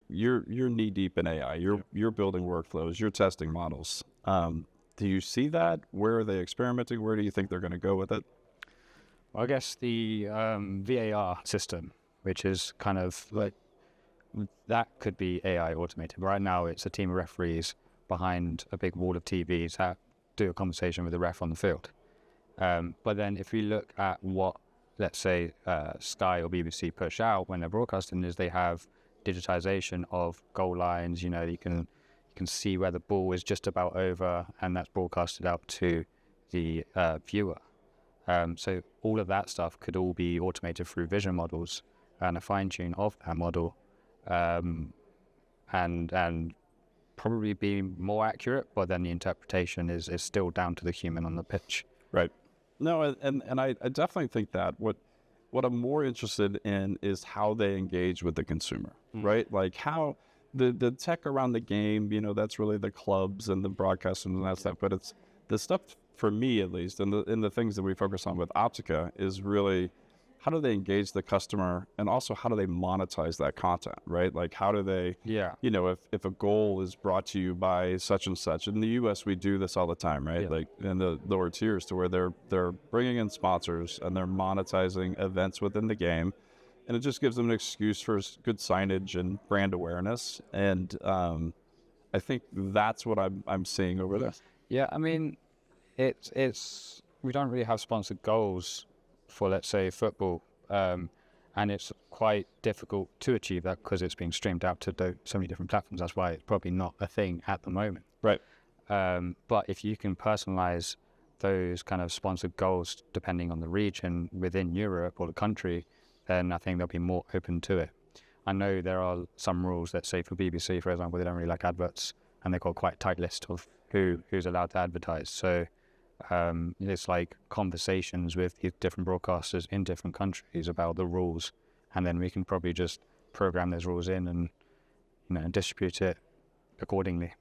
you're knee deep in AI. You're building workflows. You're testing models. Do you see that? Where are they experimenting? Where do you think they're going to go with it? Well, I guess the VAR system, which is kind of like that could be AI automated. Right now, it's a team of referees behind a big wall of TVs that do a conversation with the ref on the field. But then if we look at what, let's say, Sky or BBC push out when they're broadcasting, is they have digitization of goal lines. You know, you can see where the ball is just about over, and that's broadcasted out to the viewer. So all of that stuff could all be automated through vision models and a fine tune of that model, and probably be more accurate. But then the interpretation is still down to the human on the pitch. Right. No, and I definitely think that what I'm more interested in is how they engage with the consumer, right? Like how the tech around the game, you know, that's really the clubs and the broadcasters and that stuff. But it's the stuff, for me at least, and the things that we focus on with Optikka is really how do they engage the customer, and also how do they monetize that content, right? Like how do they, you know, if a goal is brought to you by such and such. In the U.S., we do this all the time, right? Like in the lower tiers, to where they're bringing in sponsors and they're monetizing events within the game, and it just gives them an excuse for good signage and brand awareness. And I think that's what I'm seeing over there. Yeah, I mean, it's we don't really have sponsored goals for, let's say, football, and it's quite difficult to achieve that because it's being streamed out to so many different platforms. That's why it's probably not a thing at the moment. Right. But if you can personalize those kind of sponsored goals depending on the region within Europe or the country, then I think they'll be more open to it. I know there are some rules that say for BBC, for example, they don't really like adverts, and they've got quite a tight list of who's allowed to advertise. So it's like conversations with the different broadcasters in different countries about the rules, and then we can probably just program those rules in and, you know, distribute it accordingly.